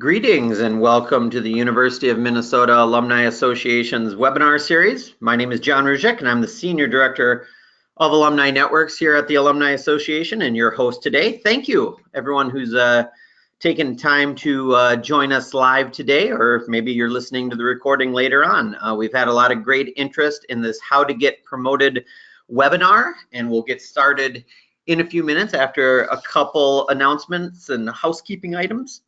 Greetings and welcome to the University of Minnesota Alumni Association's webinar series. My name is John Ruzek and I'm the Senior Director of Alumni Networks here at the Alumni Association and your host today. Thank you everyone who's taken time to join us live today, or maybe you're listening to the recording later on. We've had a lot of great interest in this How to Get Promoted webinar, and we'll get started in a few minutes after a couple announcemos and housekeeping items.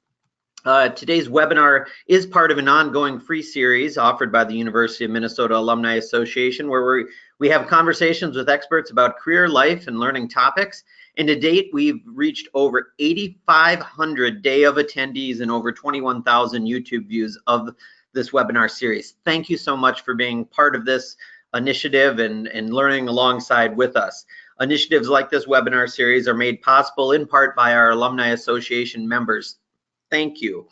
Today's webinar is part of an ongoing free series offered by the University of Minnesota Alumni Association, where we have conversations with experts about career, life, and learning topics. And to date, we've reached over 8,500 day of attendees and over 21,000 YouTube views of this webinar series. Thank you so much for being part of this initiative and learning alongside with us. Initiatives like this webinar series are made possible in part by our Alumni Association members. Thank you.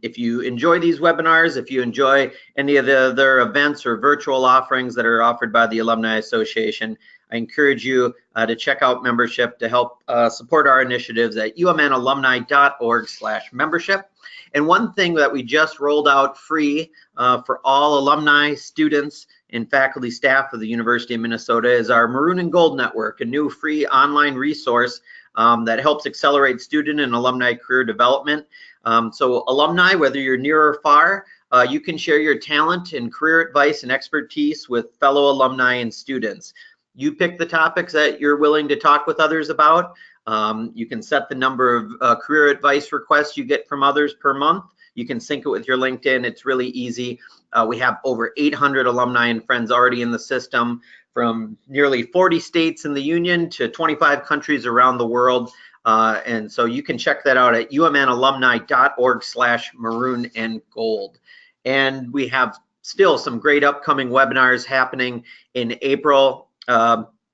If you enjoy these webinars, if you enjoy any of the other events or virtual offerings that are offered by the Alumni Association, I encourage you to check out membership to help support our initiatives at umnalumni.org/membership. And one thing that we just rolled out free for all alumni, students, and faculty staff of the University of Minnesota is our Maroon and Gold Network, a new free online resource that helps accelerate student and alumni career development. So alumni, whether you're near or far, you can share your talent and career advice and expertise with fellow alumni and students. You pick the topics that you're willing to talk with others about. You can set the number of career advice requests you get from others per month. You can sync it with your LinkedIn. It's really easy. We have over 800 alumni and friends already in the system, from nearly 40 states in the union to 25 countries around the world. And so you can check that out at umnalumni.org/maroon-and-gold. And we have still some great upcoming webinars happening in April.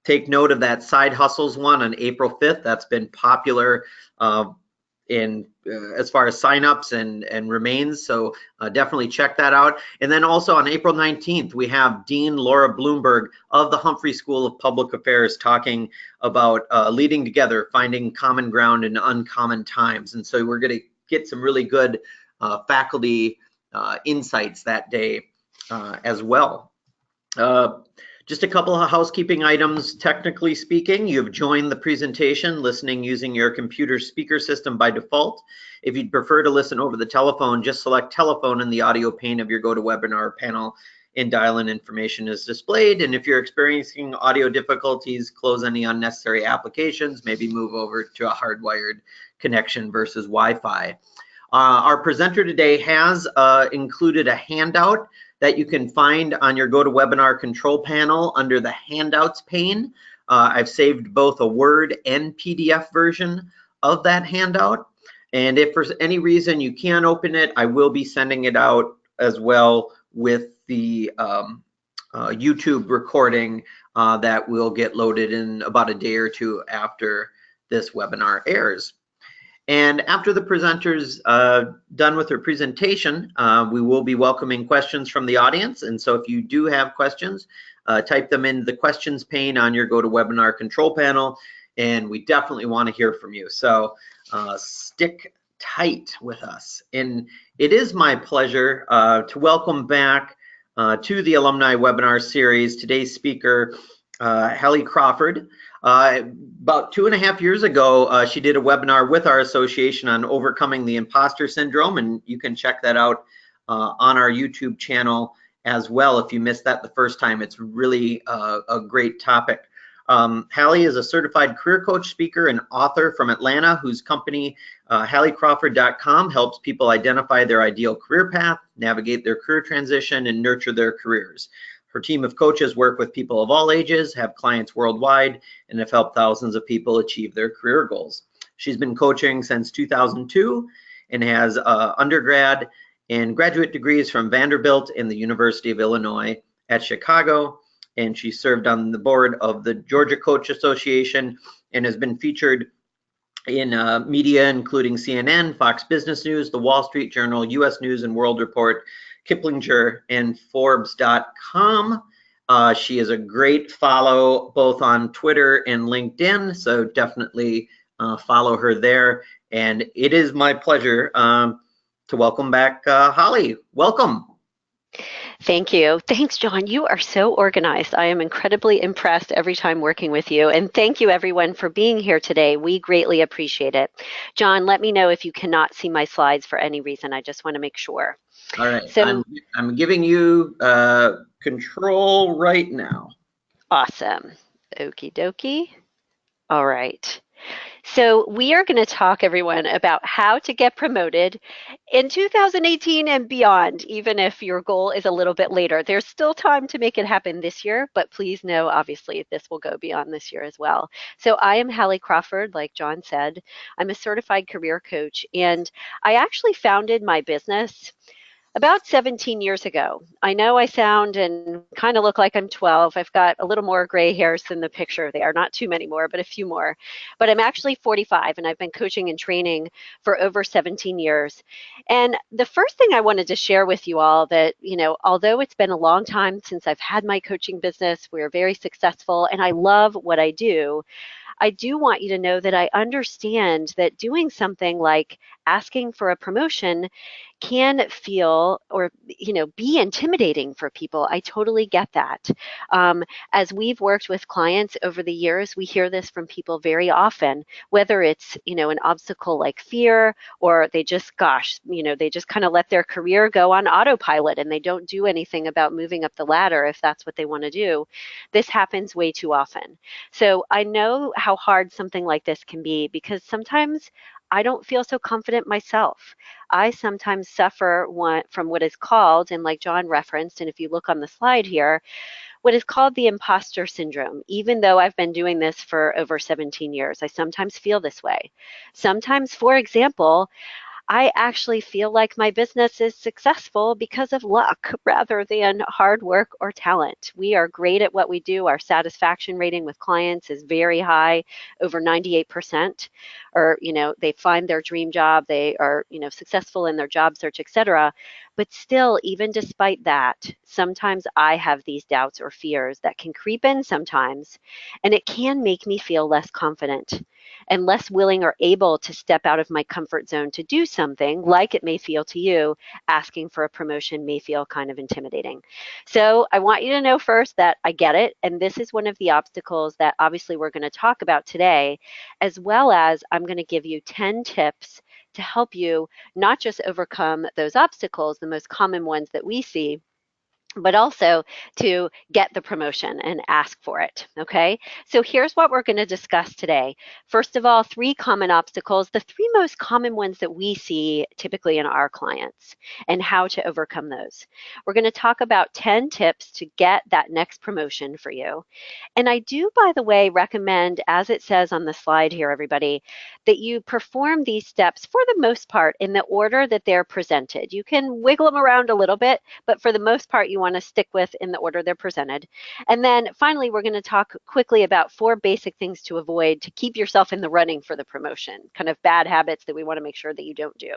Take note of that Side Hustles one on April 5th. That's been popular as far as signups and remains, so definitely check that out. And then also on April 19th, we have Dean Laura Bloomberg of the Humphrey School of Public Affairs talking about leading together, finding common ground in uncommon times. And so we're going to get some really good faculty insights that day as well. Just a couple of housekeeping items. Technically speaking, you've joined the presentation listening using your computer speaker system by default. If you'd prefer to listen over the telephone, just select telephone in the audio pane of your GoToWebinar panel and dial-in information is displayed. And if you're experiencing audio difficulties, close any unnecessary applications, maybe move over to a hardwired connection versus Wi-Fi. Our presenter today has included a handout that you can find on your GoToWebinar control panel under the handouts pane. I've saved both a Word and PDF version of that handout. And if for any reason you can't open it, I will be sending it out as well with the YouTube recording that will get loaded in about a day or two after this webinar airs. And after the presenters done with their presentation, we will be welcoming questions from the audience. And so if you do have questions, type them in the questions pane on your GoToWebinar control panel, and we definitely want to hear from you. So stick tight with us. And it is my pleasure to welcome back to the Alumni Webinar Series today's speaker, Hallie Crawford. About 2.5 years ago, she did a webinar with our association on overcoming the imposter syndrome, and you can check that out on our YouTube channel as well. If you missed that the first time, it's really a great topic. Hallie is a certified career coach, speaker, and author from Atlanta, whose company, HallieCrawford.com, helps people identify their ideal career path, navigate their career transition, and nurture their careers. Her team of coaches work with people of all ages, have clients worldwide, and have helped thousands of people achieve their career goals. She's been coaching since 2002 and has undergrad and graduate degrees from Vanderbilt and the University of Illinois at Chicago. And she served on the board of the Georgia Coach Association and has been featured in media, including CNN, Fox Business News, The Wall Street Journal, U.S. News and World Report, Kiplinger, and Forbes.com. She is a great follow both on Twitter and LinkedIn, so definitely follow her there. And it is my pleasure to welcome back Holly. Welcome. Thank you. Thanks, John. You are so organized. I am incredibly impressed every time working with you. And thank you, everyone, for being here today. We greatly appreciate it. John, let me know if you cannot see my slides for any reason. I just want to make sure. All right, So I'm giving you control right now. awesome. Okie dokie. All right. So, we are going to talk, everyone, about how to get promoted in 2018 and beyond, even if your goal is a little bit later. There's still time to make it happen this year, but please know, obviously, this will go beyond this year as well. So, I am Hallie Crawford, like John said. I'm a certified career coach, and I actually founded my business about 17 years ago. I know I sound and kind of look like I'm 12. I've got a little more gray hairs than the picture there. Not too many more, but a few more. But I'm actually 45 and I've been coaching and training for over 17 years. And the first thing I wanted to share with you all that, although it's been a long time since I've had my coaching business, we're very successful and I love what I do want you to know that I understand that doing something like asking for a promotion can feel or be intimidating for people. I totally get that. um, as we've worked with clients over the years, we hear this from people very often, whether it's an obstacle like fear, or they just they just kind of let their career go on autopilot and they don't do anything about moving up the ladder if that's what they want to do. This happens way too often. So I know how hard something like this can be, because sometimes I don't feel so confident myself. I sometimes suffer from what is called, and like John referenced, and if you look on the slide here, what is called the imposter syndrome. Even though I've been doing this for over 17 years, I sometimes feel this way. Sometimes, for example, I actually feel like my business is successful because of luck rather than hard work or talent. We are great at what we do. Our satisfaction rating with clients is very high, over 98%. Or, they find their dream job, they are, successful in their job search, etc. But still, even despite that, sometimes I have these doubts or fears that can creep in sometimes, and it can make me feel less confident and less willing or able to step out of my comfort zone to do something, like it may feel to you. Asking for a promotion may feel kind of intimidating. So I want you to know first that I get it. And this is one of the obstacles that obviously we're going to talk about today, as well as I'm going to give you 10 tips to help you not just overcome those obstacles, the most common ones that we see, but also to get the promotion and ask for it. Okay, so here's what we're going to discuss today. First of all, 3 common obstacles, the 3 most common ones that we see typically in our clients, and how to overcome those. We're going to talk about 10 tips to get that next promotion for you. And I do, by the way, recommend, as it says on the slide here, everybody, that you perform these steps for the most part in the order that they're presented. You can wiggle them around a little bit, but for the most part, you want to stick with in the order they're presented. And then finally, we're going to talk quickly about 4 basic things to avoid to keep yourself in the running for the promotion, kind of bad habits that we want to make sure that you don't do.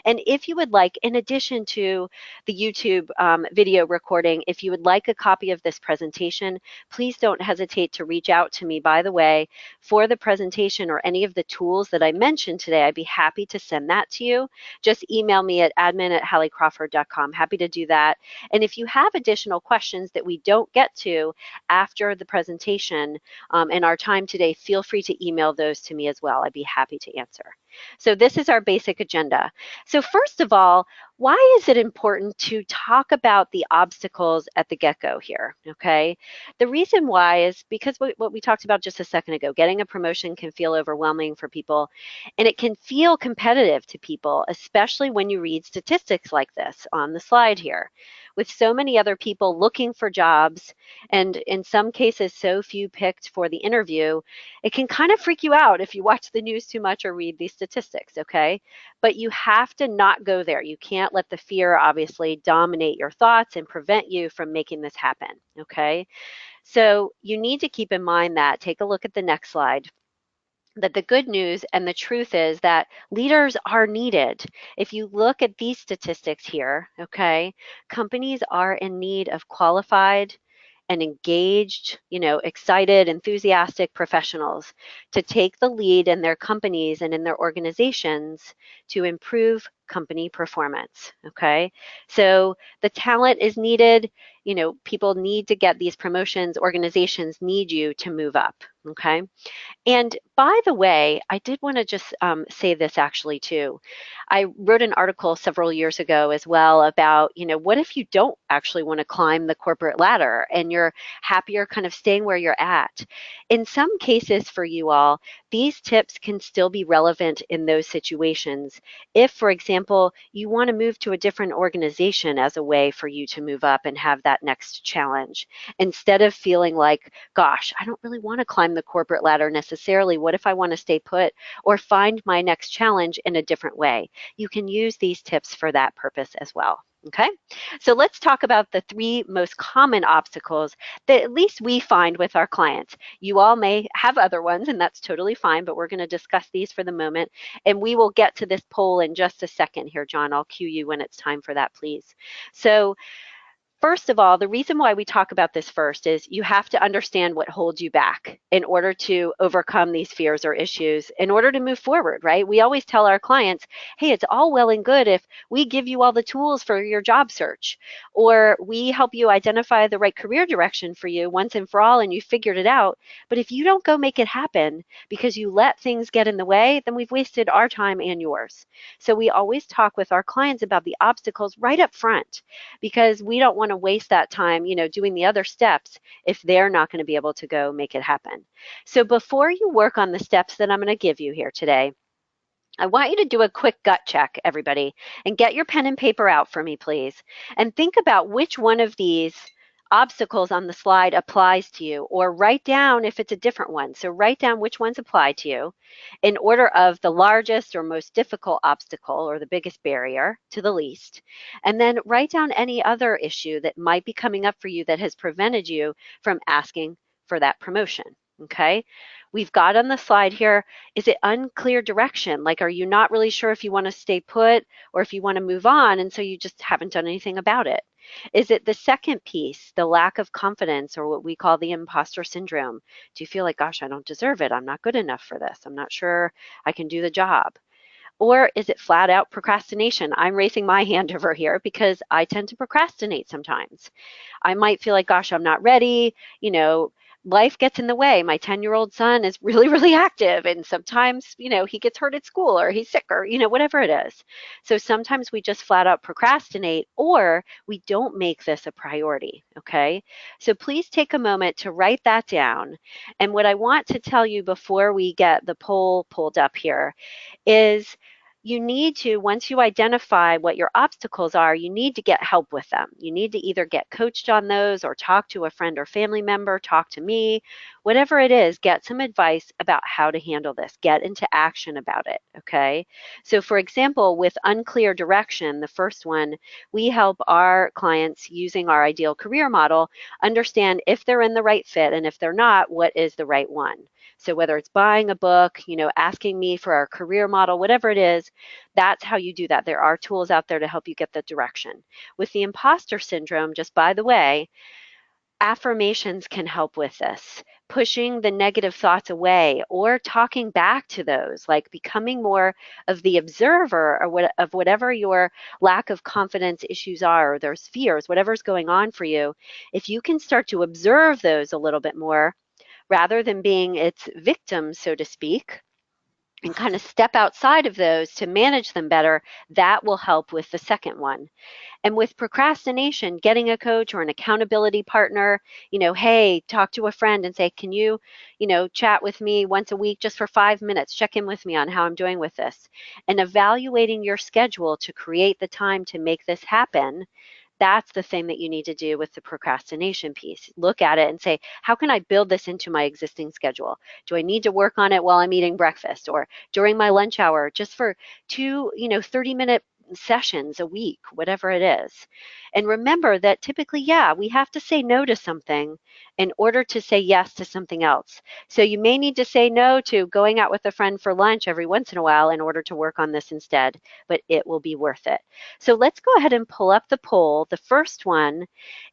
And if you would like, in addition to the YouTube video recording, if you would like a copy of this presentation, please don't hesitate to reach out to me, by the way, for the presentation or any of the tools that I mentioned today. I'd be happy to send that to you. Just email me at admin@halliecrawford.com. Happy to do that. And if you have additional questions that we don't get to after the presentation in our time today, feel free to email those to me as well. I'd be happy to answer. So this is our basic agenda. So first of all, why is it important to talk about the obstacles at the get-go here, okay? The reason why is because what we talked about just a second ago, getting a promotion can feel overwhelming for people, and it can feel competitive to people, especially when you read statistics like this on the slide here. With so many other people looking for jobs, and in some cases so few picked for the interview, it can kind of freak you out if you watch the news too much or read these statistics, okay? But you have to not go there. You can't let the fear obviously dominate your thoughts and prevent you from making this happen, okay? So you need to keep in mind that. Take a look at the next slide. That the good news and the truth is that leaders are needed. If you look at these statistics here, okay, companies are in need of qualified and engaged, excited, enthusiastic professionals to take the lead in their companies and in their organizations to improve company performance, okay? So the talent is needed, people need to get these promotions, organizations need you to move up, okay? And by the way, I did want to just say this actually too. I wrote an article several years ago as well about, what if you don't actually want to climb the corporate ladder and you're happier kind of staying where you're at? In some cases for you all, these tips can still be relevant in those situations. If, for example, you want to move to a different organization as a way for you to move up and have that next challenge, instead of feeling like, gosh, I don't really want to climb the corporate ladder necessarily. What if I want to stay put or find my next challenge in a different way? You can use these tips for that purpose as well. Okay, so let's talk about the 3 most common obstacles that at least we find with our clients. You all may have other ones, and that's totally fine, but we're going to discuss these for the moment, and we will get to this poll in just a second here, John. I'll cue you when it's time for that, please. So first of all, the reason why we talk about this first is you have to understand what holds you back in order to overcome these fears or issues, in order to move forward, right? We always tell our clients, hey, it's all well and good if we give you all the tools for your job search, or we help you identify the right career direction for you once and for all and you figured it out. But if you don't go make it happen because you let things get in the way, then we've wasted our time and yours. So we always talk with our clients about the obstacles right up front, because we don't want to waste that time, doing the other steps if they're not going to be able to go make it happen. So before you work on the steps that I'm going to give you here today, I want you to do a quick gut check, everybody, and get your pen and paper out for me, please. And think about which one of these obstacles on the slide applies to you, or write down if it's a different one. So write down which ones apply to you in order of the largest or most difficult obstacle or the biggest barrier to the least. And then write down any other issue that might be coming up for you that has prevented you from asking for that promotion. Okay, we've got on the slide here, is it unclear direction? Like, are you not really sure if you want to stay put or if you want to move on, and so you just haven't done anything about it? Is it the second piece, the lack of confidence, or what we call the imposter syndrome? Do you feel like, gosh, I don't deserve it. I'm not good enough for this. I'm not sure I can do the job. Or is it flat out procrastination? I'm raising my hand over here because I tend to procrastinate sometimes. I might feel like, gosh, I'm not ready. Life gets in the way. My 10-year-old son is really, really active. And sometimes, he gets hurt at school or he's sick or, whatever it is. So sometimes we just flat out procrastinate, or we don't make this a priority. Okay. So please take a moment to write that down. And what I want to tell you before we get the poll pulled up here is, you need to, once you identify what your obstacles are, you need to get help with them. You need to either get coached on those or talk to a friend or family member, talk to me, whatever it is, get some advice about how to handle this. Get into action about it, okay? So for example, with unclear direction, the first one, we help our clients using our ideal career model understand if they're in the right fit, and if they're not, what is the right one. So whether it's buying a book, asking me for our career model, whatever it is, that's how you do that. There are tools out there to help you get the direction. With the imposter syndrome, just by the way, affirmations can help with this, pushing the negative thoughts away or talking back to those, like becoming more of the observer of whatever your lack of confidence issues are, or there's fears, whatever's going on for you. If you can start to observe those a little bit more, rather than being its victim, so to speak, and kind of step outside of those to manage them better, that will help with the second one. And with procrastination, getting a coach or an accountability partner, hey, talk to a friend and say, can you, chat with me once a week just for 5 minutes, check in with me on how I'm doing with this. And evaluating your schedule to create the time to make this happen, that's the thing that you need to do with the procrastination piece. Look at it and say, how can I build this into my existing schedule? Do I need to work on it while I'm eating breakfast or during my lunch hour, just for 30-minute sessions a week, whatever it is? And remember that typically, we have to say no to something in order to say yes to something else. So you may need to say no to going out with a friend for lunch every once in a while in order to work on this instead, but it will be worth it. So let's go ahead and pull up the poll. The first one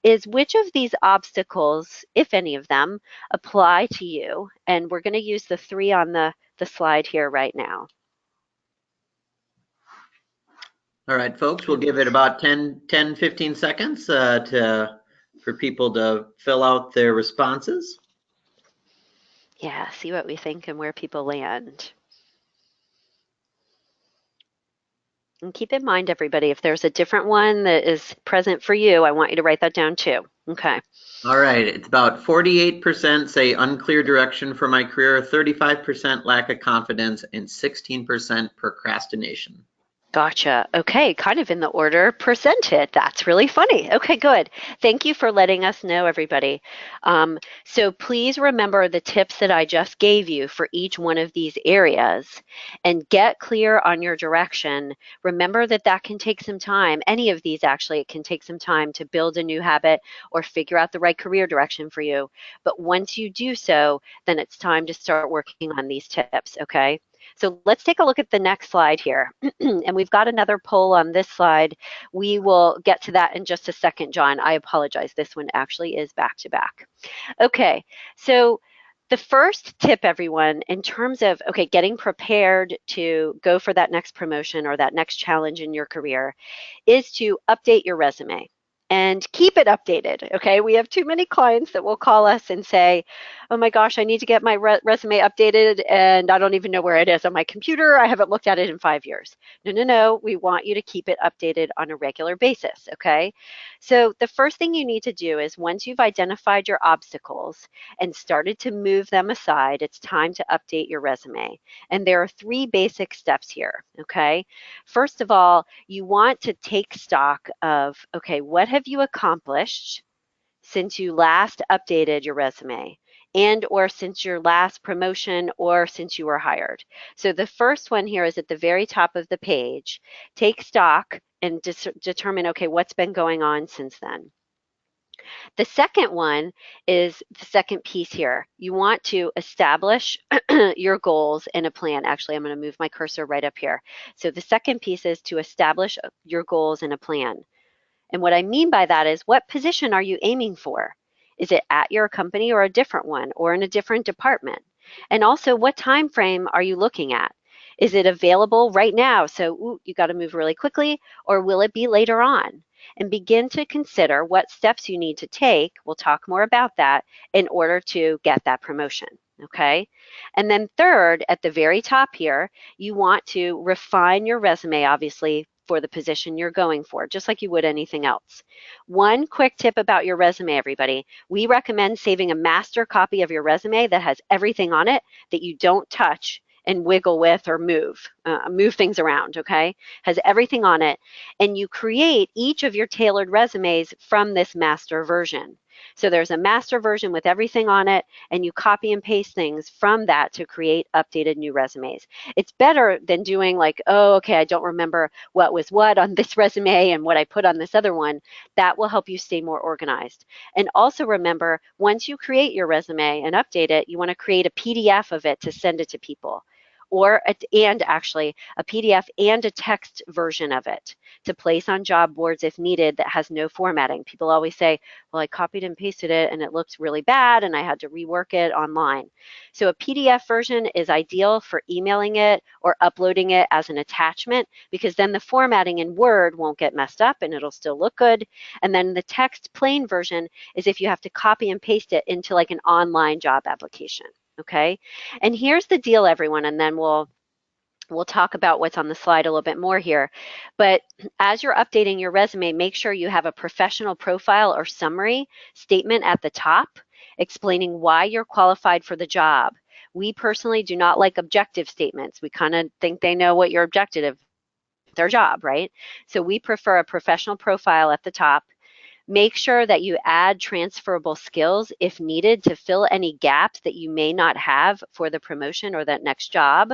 is, which of these obstacles, if any of them, apply to you? And we're going to use the 3 on the slide here right now. All right, folks, we'll give it about 15 seconds for people to fill out their responses. Yeah, see what we think and where people land. And keep in mind, everybody, if there's a different one that is present for you, I want you to write that down too. Okay. All right, it's about 48% say unclear direction for my career, 35% lack of confidence, and 16% procrastination. Gotcha. Okay, kind of in the order presented. That's really funny. Okay, good. Thank you for letting us know, everybody. So please remember the tips that I just gave you for each one of these areas and get clear on your direction. Remember that that can take some time. Any of these, actually, it can take some time to build a new habit or figure out the right career direction for you. But once you do so, then it's time to start working on these tips, okay? So let's take a look at the next slide here. And we've got another poll on this slide. We will get to that in just a second, John. I apologize. This one actually is back to back. Okay, so the first tip, everyone, in terms of, okay, getting prepared to go for that next promotion or that next challenge in your career is to update your resume and keep it updated. Okay, we have too many clients that will call us and say, oh my gosh, I need to get my resume updated and I don't even know where it is on my computer. I haven't looked at it in 5 years. No, no, no. We want you to keep it updated on a regular basis. Okay, so the first thing you need to do is once you've identified your obstacles and started to move them aside, it's time to update your resume. And there are 3 basic steps here. Okay, first of all, you want to take stock of, okay, what have you accomplished since you last updated your resume and or since your last promotion or since you were hired. So the first one here is at the very top of the page. Take stock and determine, okay, what's been going on since then. The second one is the second piece here. You want to establish your goals and a plan. Actually, I'm going to move my cursor right up here. So the second piece is to establish your goals and a plan. And what I mean by that is, what position are you aiming for? Is it at your company or a different one or in a different department? And also, what time frame are you looking at? Is it available right now? So you got to move really quickly, or will it be later on? And begin to consider what steps you need to take. We'll talk more about that in order to get that promotion. Okay. And then third, at the very top here, you want to refine your resume, obviously, for the position you're going for, just like you would anything else. One quick tip about your resume, everybody. We recommend saving a master copy of your resume that has everything on it that you don't touch and wiggle with or move things around, okay? Has everything on it. And you create each of your tailored resumes from this master version. So there's a master version with everything on it, and you copy and paste things from that to create updated new resumes. It's better than doing like, oh, okay, I don't remember what was what on this resume and what I put on this other one. That will help you stay more organized. And also remember, once you create your resume and update it, you want to create a PDF of it to send it to people. And actually a PDF and a text version of it to place on job boards if needed that has no formatting. People always say, well, I copied and pasted it and it looked really bad and I had to rework it online. So a PDF version is ideal for emailing it or uploading it as an attachment, because then the formatting in Word won't get messed up and it'll still look good. And then the text plain version is if you have to copy and paste it into like an online job application. Okay, and here's the deal, everyone, and then we'll talk about what's on the slide a little bit more here. But as you're updating your resume, make sure you have a professional profile or summary statement at the top explaining why you're qualified for the job. We personally do not like objective statements. We kind of think they know what your objective, their job, right? So we prefer a professional profile at the top. Make sure that you add transferable skills if needed to fill any gaps that you may not have for the promotion or that next job.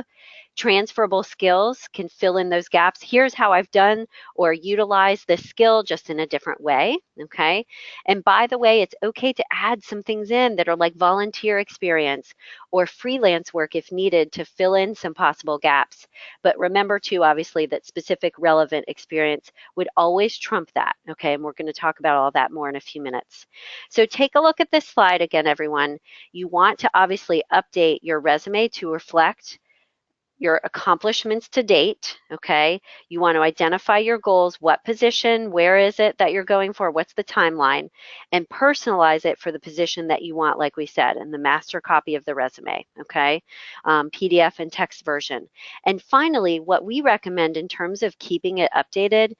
Transferable skills can fill in those gaps. Here's how I've done or utilized this skill just in a different way, okay? And by the way, it's okay to add some things in that are like volunteer experience or freelance work if needed to fill in some possible gaps. But remember too, obviously, that specific relevant experience would always trump that, okay? And we're going to talk about all that more in a few minutes. So take a look at this slide again, everyone. You want to obviously update your resume to reflect your accomplishments to date, okay? You want to identify your goals, what position, where is it that you're going for, what's the timeline, and personalize it for the position that you want, like we said, in the master copy of the resume, okay? PDF and text version. And finally, what we recommend in terms of keeping it updated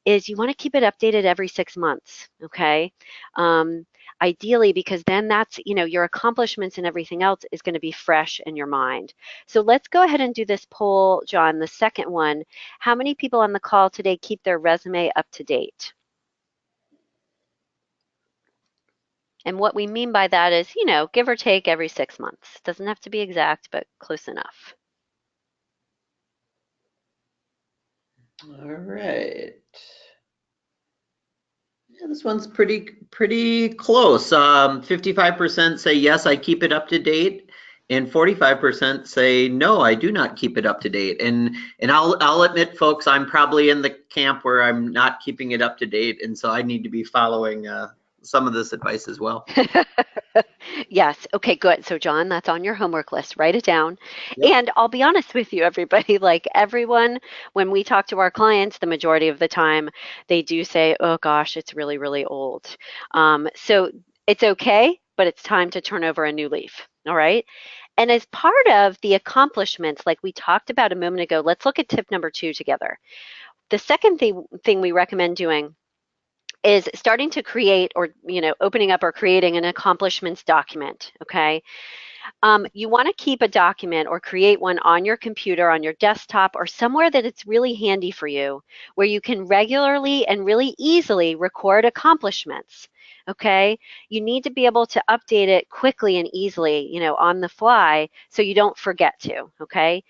is you want to keep it updated every 6 months, okay? Um, Ideally, because then that's, your accomplishments and everything else is going to be fresh in your mind. So let's go ahead and do this poll, John, the second one. How many people on the call today keep their resume up to date? And what we mean by that is, give or take every 6 months. Doesn't have to be exact, but close enough. All right. Yeah, this one's pretty close. 55% say yes, I keep it up to date, and 45% say no, I do not keep it up to date. And I'll admit, folks, I'm probably in the camp where I'm not keeping it up to date, and so I need to be following some of this advice as well. Yes. Okay, good. So, John, that's on your homework list. Write it down. Yep. And I'll be honest with you, everybody, like everyone, when we talk to our clients, the majority of the time, they do say, oh gosh, it's really, really old. So it's okay, but it's time to turn over a new leaf. All right. And as part of the accomplishments, like we talked about a moment ago, let's look at tip number 2 together. The second thing we recommend doing is starting to create or opening up or creating an accomplishments document. Okay, you want to keep a document or create one on your computer, on your desktop, or somewhere that it's really handy for you, where you can regularly and really easily record accomplishments. Okay, you need to be able to update it quickly and easily, on the fly, so you don't forget to. Okay,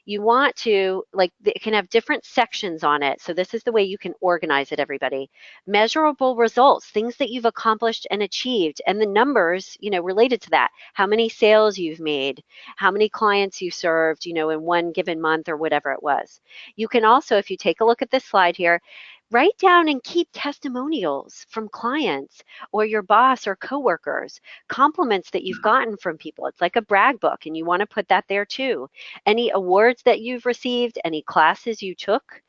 you want to, like, it can have different sections on it. So this is the way you can organize it, everybody. Measurable results, things that you've accomplished and achieved, and the numbers, related to that. How many sales you've made, how many clients you served, in one given month or whatever it was. You can also, if you take a look at this slide here, write down and keep testimonials from clients or your boss or coworkers, compliments that you've gotten from people. It's like a brag book, and you want to put that there too. Any awards that you've received, any classes you took,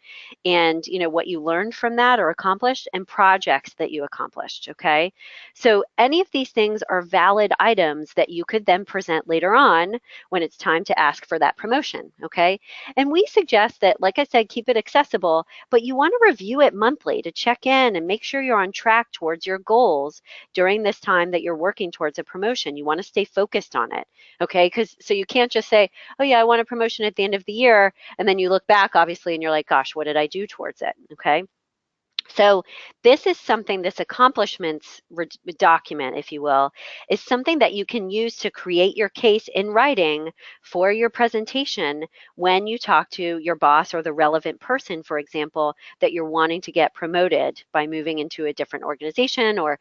and what you learned from that or accomplished, and projects that you accomplished. Okay, so any of these things are valid items that you could then present later on when it's time to ask for that promotion. Okay, and we suggest that, like I said, keep it accessible, but you want to review it monthly to check in and make sure you're on track towards your goals during this time that you're working towards a promotion. You want to stay focused on it. Okay, because so you can't just say, oh yeah, I want a promotion at the end of the year, and then you look back, obviously, and you're like, gosh, what did I do towards it? Okay. So this is something, this accomplishments document, if you will, is something that you can use to create your case in writing for your presentation when you talk to your boss or the relevant person, for example, that you're wanting to get promoted by moving into a different organization or,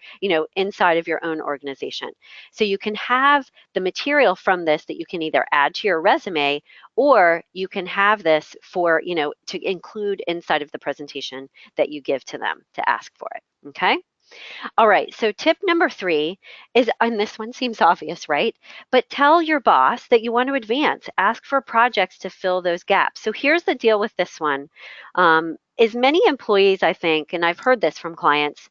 inside of your own organization. So you can have the material from this that you can either add to your resume, or you can have this for, to include inside of the presentation that you give to them to ask for it. Okay. All right. So tip number 3 is, and this one seems obvious, right? But tell your boss that you want to advance. Ask for projects to fill those gaps. So here's the deal with this one. Is many employees, I think, and I've heard this from clients,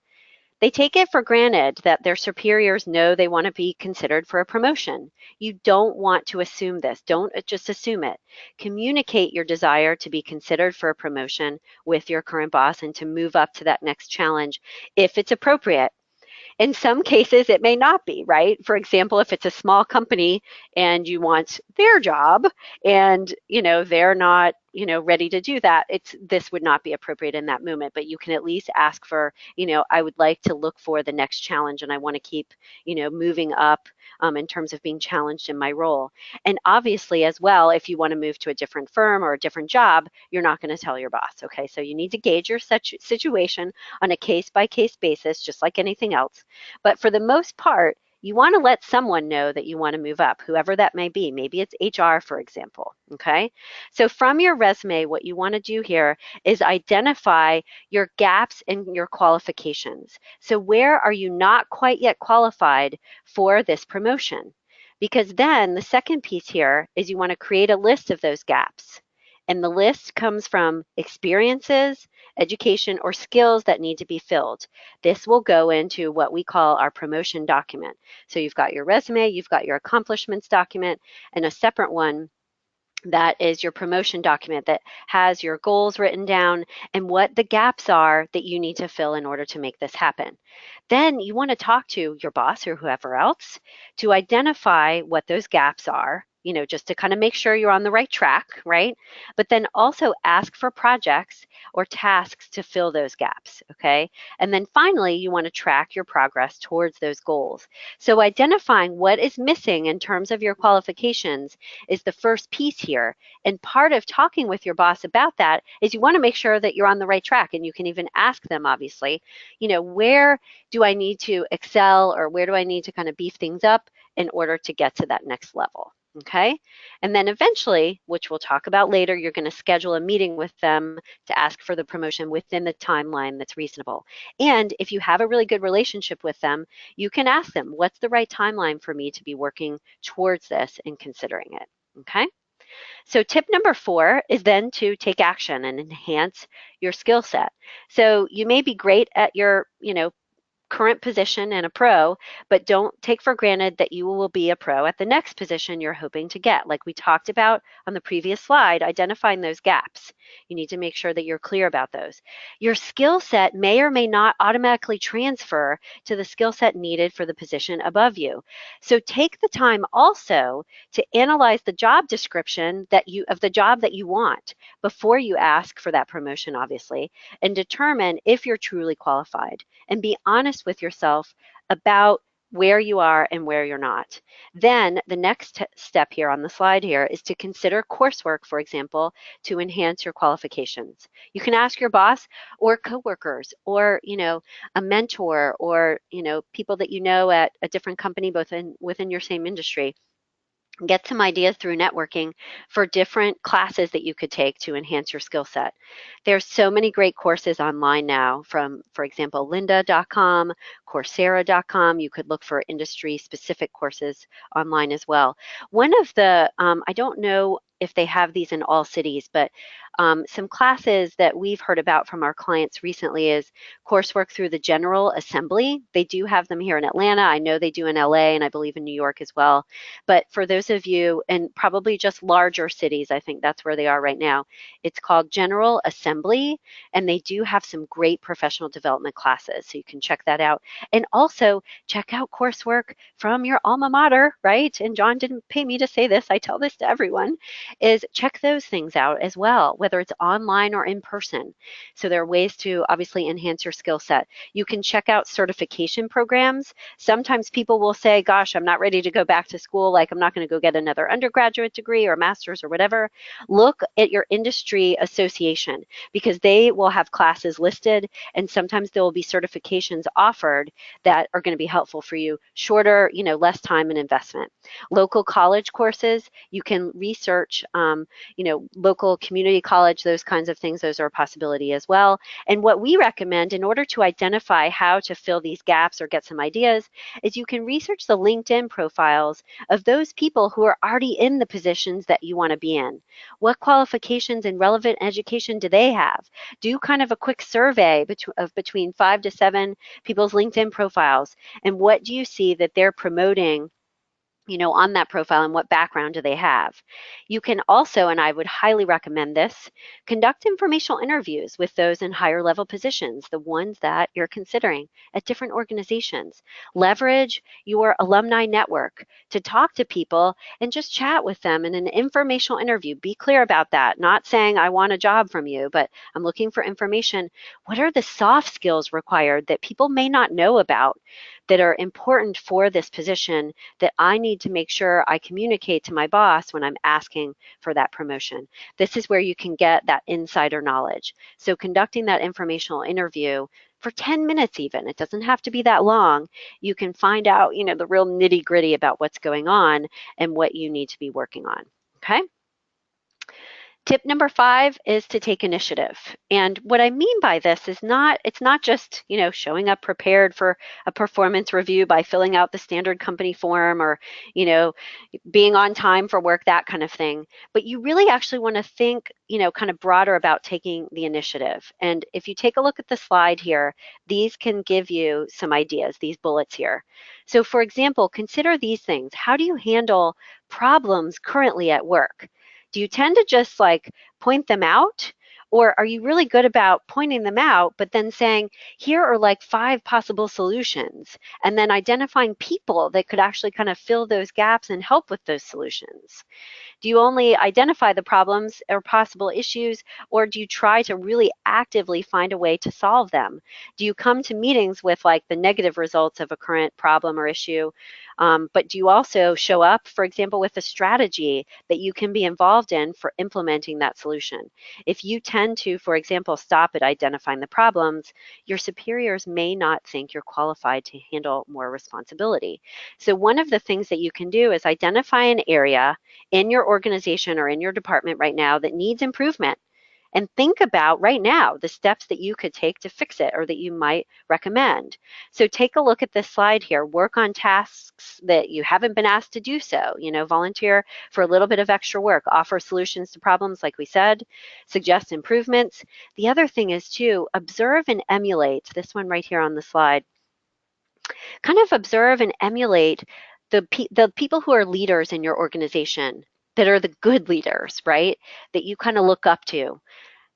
they take it for granted that their superiors know they want to be considered for a promotion. You don't want to assume this. Don't just assume it. Communicate your desire to be considered for a promotion with your current boss and to move up to that next challenge if it's appropriate. In some cases, it may not be, right? For example, if it's a small company and you want their job and, they're not, ready to do that, this would not be appropriate in that moment. But you can at least ask for, I would like to look for the next challenge, and I want to keep, moving up in terms of being challenged in my role. And obviously, as well, if you want to move to a different firm or a different job, you're not going to tell your boss. Okay, so you need to gauge your situation on a case-by-case basis, just like anything else. But for the most part, you want to let someone know that you want to move up, whoever that may be. Maybe it's HR, for example. Okay. So from your resume, what you want to do here is identify your gaps in your qualifications. So where are you not quite yet qualified for this promotion? Because then the second piece here is you want to create a list of those gaps. And the list comes from experiences, education, or skills that need to be filled. This will go into what we call our promotion document. So you've got your resume, you've got your accomplishments document, and a separate one that is your promotion document that has your goals written down and what the gaps are that you need to fill in order to make this happen. Then you want to talk to your boss or whoever else to identify what those gaps are, just to kind of make sure you're on the right track, right? But then also ask for projects or tasks to fill those gaps, okay? And then finally, you want to track your progress towards those goals. So identifying what is missing in terms of your qualifications is the first piece here. And part of talking with your boss about that is you want to make sure that you're on the right track. And you can even ask them, obviously, where do I need to excel or where do I need to kind of beef things up in order to get to that next level? Okay. And then eventually, which we'll talk about later, you're going to schedule a meeting with them to ask for the promotion within the timeline that's reasonable. And if you have a really good relationship with them, you can ask them, what's the right timeline for me to be working towards this and considering it? Okay. So tip number 4 is then to take action and enhance your skill set. So you may be great at your, current position and a pro, but don't take for granted that you will be a pro at the next position you're hoping to get. Like we talked about on the previous slide, identifying those gaps. You need to make sure that you're clear about those. Your skill set may or may not automatically transfer to the skill set needed for the position above you. So take the time also to analyze the job description of the job that you want before you ask for that promotion, obviously, and determine if you're truly qualified, and be honest with yourself about where you are and where you're not. Then the next step here on the slide here is to consider coursework, for example, to enhance your qualifications. You can ask your boss or coworkers or, a mentor or, people that you know at a different company, both within your same industry. Get some ideas through networking for different classes that you could take to enhance your skill set. There's so many great courses online now from, for example, lynda.com, coursera.com. You could look for industry specific courses online as well. One of the, I don't know if they have these in all cities, but some classes that we've heard about from our clients recently is coursework through the General Assembly. They do have them here in Atlanta. I know they do in LA and I believe in New York as well. But for those of you, and probably just larger cities, I think that's where they are right now, it's called General Assembly, and they do have some great professional development classes. So you can check that out. And also check out coursework from your alma mater, right? And John didn't pay me to say this. I tell this to everyone, is check those things out as well, whether it's online or in person. So there are ways to obviously enhance your skill set. You can check out certification programs. Sometimes people will say, gosh, I'm not ready to go back to school. Like I'm not going to go get another undergraduate degree or master's or whatever. Look at your industry association because they will have classes listed and sometimes there will be certifications offered that are going to be helpful for you. Shorter, less time and investment. Local college courses, you can research, local community college, those kinds of things. Those are a possibility as well. And what we recommend in order to identify how to fill these gaps or get some ideas is you can research the LinkedIn profiles of those people who are already in the positions that you want to be in. What qualifications and relevant education do they have? Do kind of a quick survey of between 5 to 7 people's LinkedIn profiles. And what do you see that they're promoting on that profile and what background do they have? You can also, and I would highly recommend this, conduct informational interviews with those in higher level positions, the ones that you're considering at different organizations. Leverage your alumni network to talk to people and just chat with them in an informational interview. Be clear about that, not saying I want a job from you, but I'm looking for information. What are the soft skills required that people may not know about that are important for this position that I need to make sure I communicate to my boss when I'm asking for that promotion? This is where you can get that insider knowledge. So conducting that informational interview for 10 minutes even, it doesn't have to be that long, you can find out, the real nitty gritty about what's going on and what you need to be working on, okay? Tip number 5 is to take initiative. And what I mean by this is it's not just, showing up prepared for a performance review by filling out the standard company form or, being on time for work, that kind of thing. But you really actually want to think, kind of broader about taking the initiative. And if you take a look at the slide here, these can give you some ideas, these bullets here. So for example, consider these things. How do you handle problems currently at work? Do you tend to just like point them out? Or are you really good about pointing them out, but then saying, here are like 5 possible solutions, and then identifying people that could actually kind of fill those gaps and help with those solutions? Do you only identify the problems or possible issues, or do you try to really actively find a way to solve them? Do you come to meetings with like the negative results of a current problem or issue? But do you also show up, for example, with a strategy that you can be involved in for implementing that solution? If you tend to, for example, stop at identifying the problems, your superiors may not think you're qualified to handle more responsibility. So one of the things that you can do is identify an area in your organization or in your department right now that needs improvement, and think about right now the steps that you could take to fix it or that you might recommend. So take a look at this slide here. Work on tasks that you haven't been asked to do so. Volunteer for a little bit of extra work, offer solutions to problems like we said, suggest improvements. The other thing is to observe and emulate, this one right here on the slide, kind of observe and emulate the people who are leaders in your organization, that are the good leaders, right? That you kind of look up to.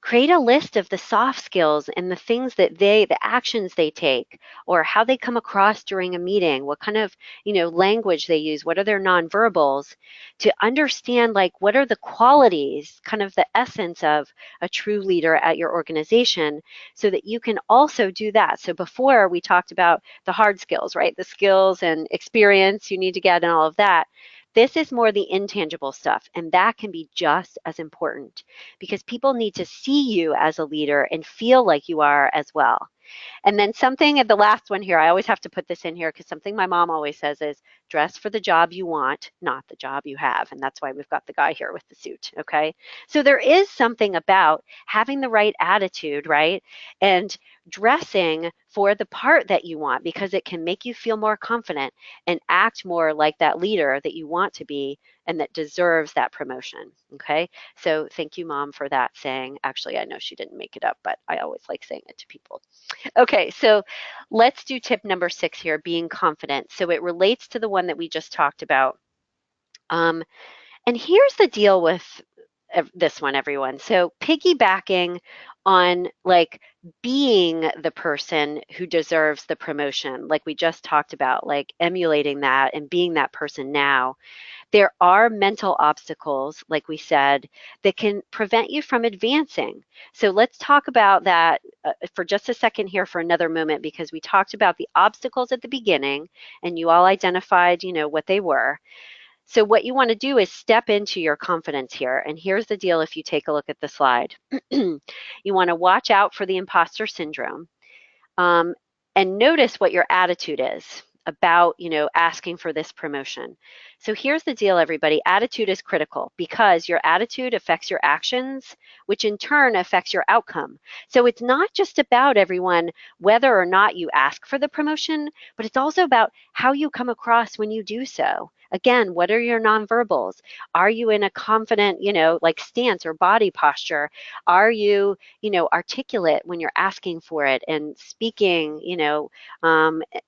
Create a list of the soft skills and the things that the actions they take, or how they come across during a meeting, what kind of, language they use, what are their nonverbals, to understand like what are the qualities, kind of the essence of a true leader at your organization, so that you can also do that. So before we talked about the hard skills, right? The skills and experience you need to get and all of that. This is more the intangible stuff, and that can be just as important, because people need to see you as a leader and feel like you are as well. And then something at the last one here, I always have to put this in here because something my mom always says is dress for the job you want, not the job you have. And that's why we've got the guy here with the suit, okay? So there is something about having the right attitude, right? And dressing for the part that you want, because it can make you feel more confident and act more like that leader that you want to be and that deserves that promotion, okay? So thank you, Mom, for that saying. Actually, I know she didn't make it up, but I always like saying it to people. Okay, so let's do tip number 6 here, being confident. So it relates to the one that we just talked about. And here's the deal with this one, everyone. So piggybacking on like being the person who deserves the promotion, like we just talked about, like emulating that and being that person now. There are mental obstacles, like we said, that can prevent you from advancing. So let's talk about that for just a second here for another moment, because we talked about the obstacles at the beginning and you all identified, what they were. So what you want to do is step into your confidence here. And here's the deal if you take a look at the slide. You want to watch out for the imposter syndrome, and notice what your attitude is about, asking for this promotion. So here's the deal, everybody. Attitude is critical because your attitude affects your actions, which in turn affects your outcome. So it's not just about, everyone, whether or not you ask for the promotion, but it's also about how you come across when you do so. Again, what are your nonverbals? Are you in a confident, like stance or body posture? Are you, articulate when you're asking for it and speaking,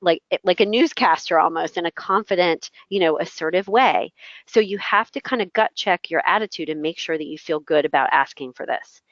like a newscaster almost, in a confident, assertive way? So you have to kind of gut check your attitude and make sure that you feel good about asking for this.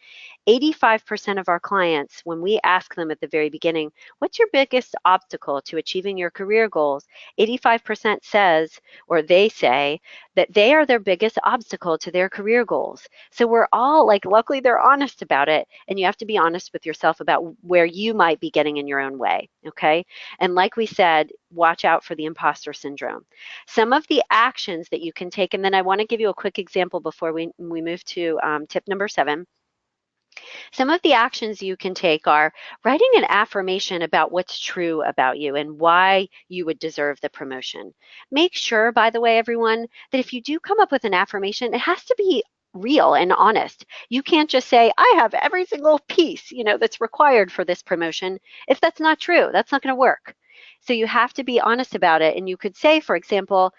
85% of our clients, when we ask them at the very beginning, what's your biggest obstacle to achieving your career goals? 85% says, or they say, that they are their biggest obstacle to their career goals. So we're all like, luckily they're honest about it, and you have to be honest with yourself about where you might be getting in your own way, okay? And like we said, watch out for the imposter syndrome. Some of the actions that you can take, and then I want to give you a quick example before we move to tip number 7. Some of the actions you can take are writing an affirmation about what's true about you and why you would deserve the promotion. Make sure, by the way, everyone, that if you do come up with an affirmation, it has to be real and honest. You can't just say, I have every single piece, that's required for this promotion. If that's not true, that's not going to work. So you have to be honest about it. And you could say, for example,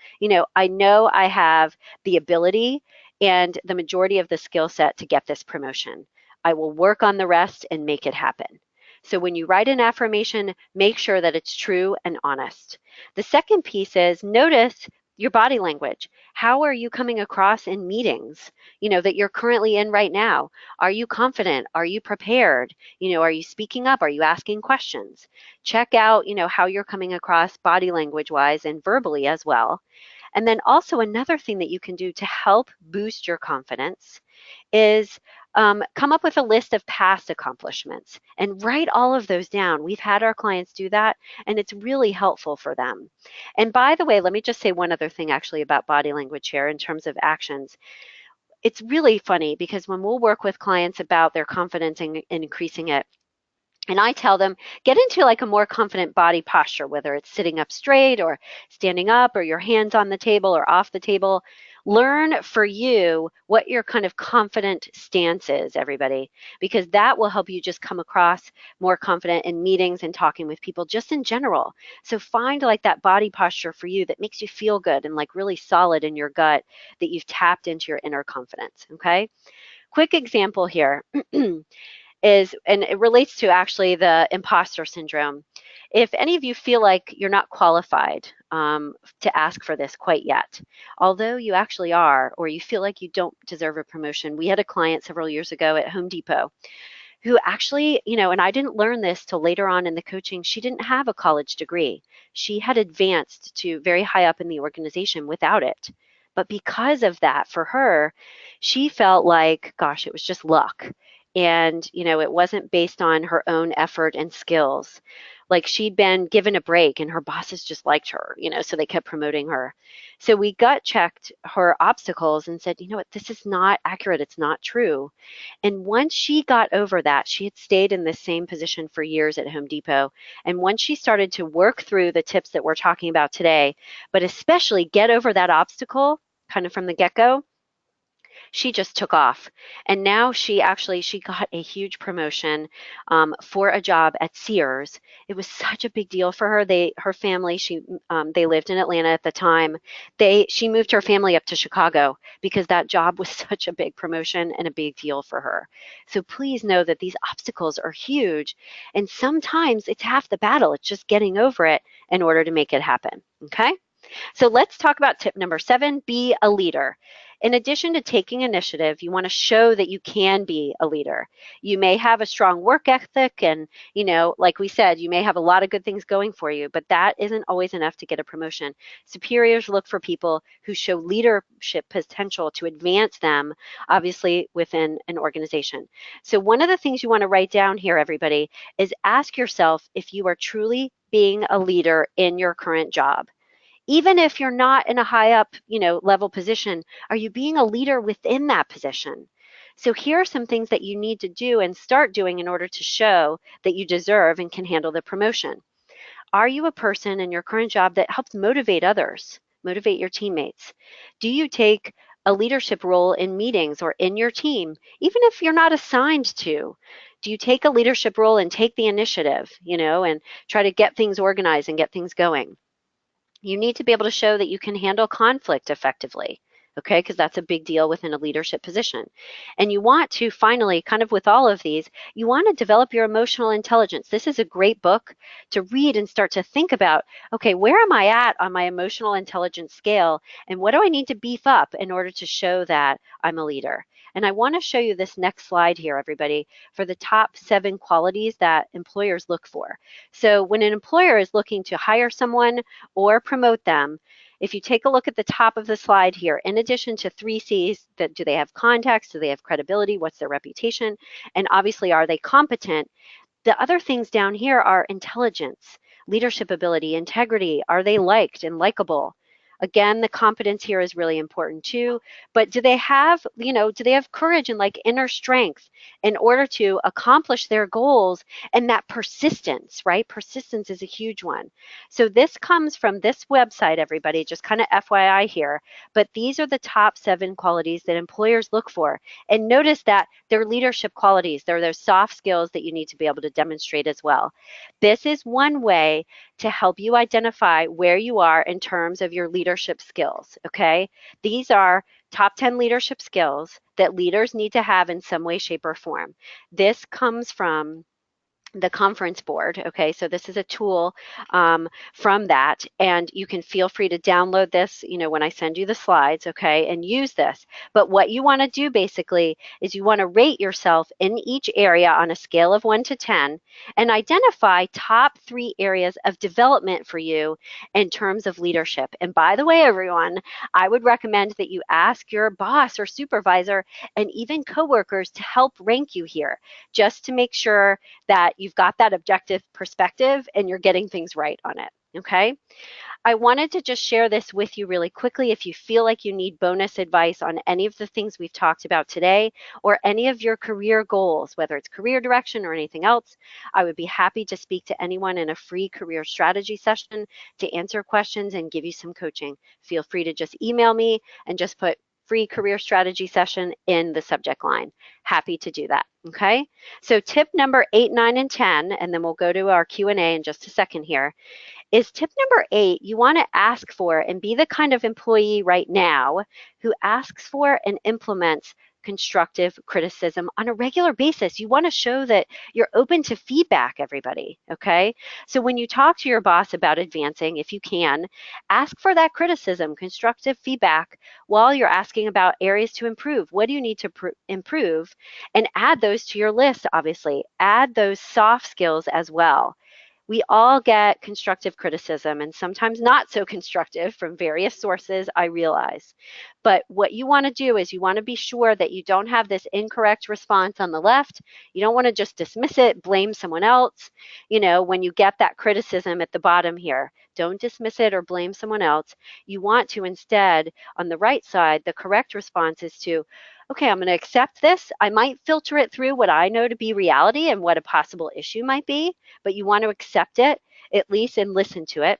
I know I have the ability and the majority of the skill set to get this promotion. I will work on the rest and make it happen. So when you write an affirmation, make sure that it's true and honest. The second piece is notice your body language. How are you coming across in meetings, that you're currently in right now? Are you confident? Are you prepared? Are you speaking up? Are you asking questions? Check out, how you're coming across body language wise and verbally as well. And then also another thing that you can do to help boost your confidence is come up with a list of past accomplishments and write all of those down. We've had our clients do that, and it's really helpful for them. And by the way, let me just say one other thing actually about body language here in terms of actions. It's really funny because when we'll work with clients about their confidence and increasing it, and I tell them, get into like a more confident body posture, whether it's sitting up straight or standing up or your hands on the table or off the table. Learn for you what your kind of confident stance is, everybody, because that will help you just come across more confident in meetings and talking with people just in general. So find like that body posture for you that makes you feel good and like really solid in your gut, that you've tapped into your inner confidence. Okay. Quick example here. Is, and it relates to actually the imposter syndrome. If any of you feel like you're not qualified to ask for this quite yet, although you actually are, or you feel like you don't deserve a promotion, we had a client several years ago at Home Depot who actually, and I didn't learn this till later on in the coaching, she didn't have a college degree. She had advanced to very high up in the organization without it. But because of that, for her, she felt like, gosh, it was just luck. And, it wasn't based on her own effort and skills. Like she'd been given a break and her bosses just liked her, so they kept promoting her. So we gut checked her obstacles and said, you know what, this is not accurate. It's not true. And once she got over that, she had stayed in this same position for years at Home Depot. And once she started to work through the tips that we're talking about today, but especially get over that obstacle kind of from the get-go, she just took off. And now she got a huge promotion for a job at Sears. It was such a big deal for her. Her family, they lived in Atlanta at the time. She moved her family up to Chicago because that job was such a big promotion and a big deal for her. So please know that these obstacles are huge, and sometimes it's half the battle. It's just getting over it in order to make it happen. Okay. So let's talk about tip number 7, be a leader. In addition to taking initiative, you want to show that you can be a leader. You may have a strong work ethic and, like we said, you may have a lot of good things going for you, but that isn't always enough to get a promotion. Superiors look for people who show leadership potential to advance them, obviously, within an organization. So one of the things you want to write down here, everybody, is ask yourself if you are truly being a leader in your current job. Even if you're not in a high up, level position, are you being a leader within that position? So here are some things that you need to do and start doing in order to show that you deserve and can handle the promotion. Are you a person in your current job that helps motivate others, motivate your teammates? Do you take a leadership role in meetings or in your team, even if you're not assigned to? Do you take a leadership role and take the initiative, and try to get things organized and get things going? You need to be able to show that you can handle conflict effectively, okay? Because that's a big deal within a leadership position. And you want to finally, kind of with all of these, you want to develop your emotional intelligence. This is a great book to read and start to think about, okay, where am I at on my emotional intelligence scale? And what do I need to beef up in order to show that I'm a leader? And I want to show you this next slide here, everybody, for the top 7 qualities that employers look for. So when an employer is looking to hire someone or promote them, if you take a look at the top of the slide here, in addition to 3 C's, that do they have contacts, do they have credibility, what's their reputation, and obviously are they competent, the other things down here are intelligence, leadership ability, integrity, are they liked and likable, Again, the competence here is really important too, but do they have, do they have courage and like inner strength in order to accomplish their goals, and that persistence, right? Persistence is a huge one. So this comes from this website, everybody, just kind of FYI here, but these are the top 7 qualities that employers look for. And notice that they're leadership qualities. They're those soft skills that you need to be able to demonstrate as well. This is one way to help you identify where you are in terms of your leadership skills, okay? These are top 10 leadership skills that leaders need to have in some way, shape, or form. This comes from the conference board. Okay, so this is a tool from that, and you can feel free to download this, when I send you the slides, okay, and use this. But what you want to do basically is you want to rate yourself in each area on a scale of 1 to 10 and identify top 3 areas of development for you in terms of leadership. And by the way, everyone, I would recommend that you ask your boss or supervisor and even coworkers to help rank you here, just to make sure that you've got that objective perspective and you're getting things right on it, okay? I wanted to just share this with you really quickly. If you feel like you need bonus advice on any of the things we've talked about today or any of your career goals, whether it's career direction or anything else, I would be happy to speak to anyone in a free career strategy session to answer questions and give you some coaching. Feel free to just email me and just put free career strategy session in the subject line. Happy to do that, okay? So tip number 8, 9, and 10, and then we'll go to our Q&A in just a second here, is tip number 8, you want to ask for and be the kind of employee right now who asks for and implements constructive criticism on a regular basis. You want to show that you're open to feedback, everybody, okay? So when you talk to your boss about advancing, if you can, ask for that criticism, constructive feedback, while you're asking about areas to improve. What do you need to improve? And add those to your list, obviously. Add those soft skills as well. We all get constructive criticism and sometimes not so constructive from various sources, I realize. But what you want to do is you want to be sure that you don't have this incorrect response on the left. You don't want to just dismiss it, blame someone else. When you get that criticism at the bottom here, don't dismiss it or blame someone else. You want to instead, on the right side, the correct response is to, okay, I'm going to accept this. I might filter it through what I know to be reality and what a possible issue might be, but you want to accept it at least and listen to it.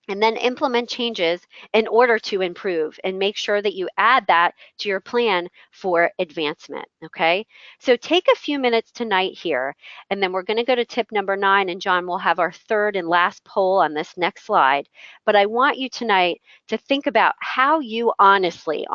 And then implement changes in order to improve and make sure that you add that to your plan for advancement, okay? So take a few minutes tonight here, and then we're going to go to tip number 9, and John will have our third and last poll on this next slide. But I want you tonight to think about how you honestly,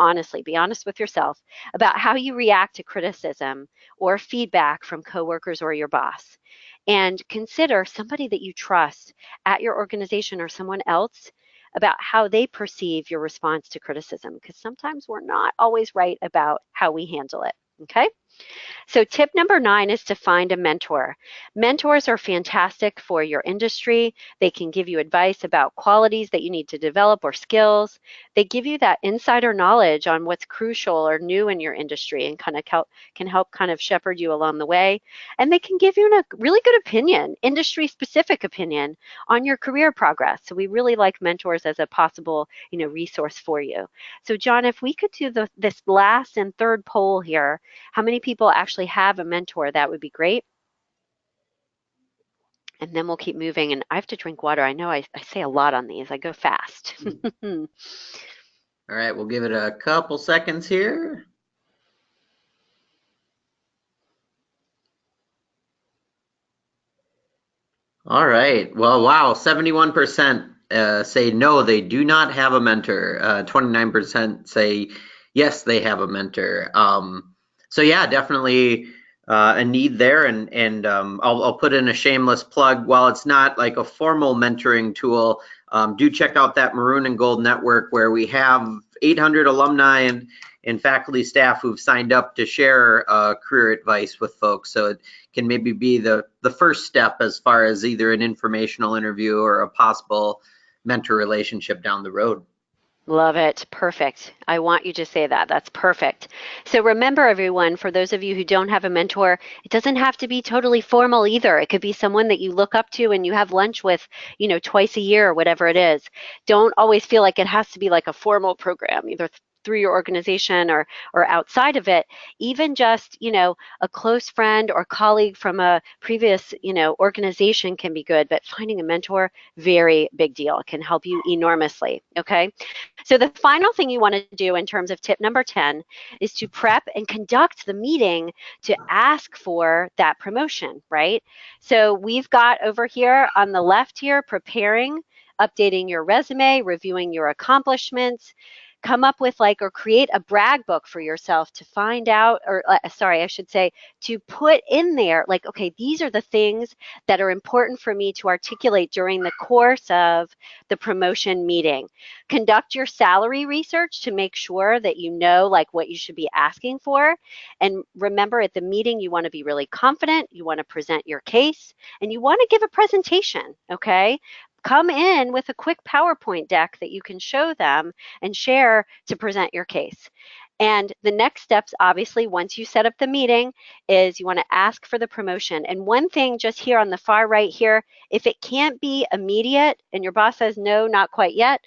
be honest with yourself about how you react to criticism or feedback from coworkers or your boss. And consider somebody that you trust at your organization or someone else about how they perceive your response to criticism, because sometimes we're not always right about how we handle it, okay? So tip number 9 is to find a mentor. Mentors are fantastic for your industry. They can give you advice about qualities that you need to develop or skills. They give you that insider knowledge on what's crucial or new in your industry and can help kind of shepherd you along the way. And they can give you a really good opinion, industry-specific opinion on your career progress. So we really like mentors as a possible, resource for you. So John, if we could do this last and third poll here, how many people actually have a mentor, that would be great. And then we'll keep moving. And I have to drink water. I know I say a lot on these. I go fast. All right, we'll give it a couple seconds here. All right. Well, wow, 71% say no, they do not have a mentor. 29% say yes, they have a mentor. So yeah, definitely a need there, and I'll put in a shameless plug. While it's not like a formal mentoring tool, do check out that Maroon and Gold network, where we have 800 alumni and faculty staff who've signed up to share career advice with folks. So it can maybe be the first step as far as either an informational interview or a possible mentor relationship down the road. Love it. Perfect. I want you to say that. That's perfect. So remember, everyone, for those of you who don't have a mentor, it doesn't have to be totally formal either. It could be someone that you look up to and you have lunch with, twice a year or whatever it is. Don't always feel like it has to be like a formal program, either through your organization or outside of it. Even just, a close friend or colleague from a previous, organization can be good, but finding a mentor, very big deal. It can help you enormously. Okay. So the final thing you want to do in terms of tip number 10 is to prep and conduct the meeting to ask for that promotion, right? So we've got over here on the left here, preparing, updating your resume, reviewing your accomplishments, come up with or create a brag book for yourself to find out, or sorry, I should say, to put in there, okay, these are the things that are important for me to articulate during the course of the promotion meeting. Conduct your salary research to make sure that you know what you should be asking for. And remember, at the meeting, you want to be really confident, you want to present your case, and you want to give a presentation, okay? Come in with a quick PowerPoint deck that you can show them and share to present your case. And the next steps, obviously, once you set up the meeting, is you want to ask for the promotion. And one thing just here on the far right here, if it can't be immediate and your boss says, no, not quite yet,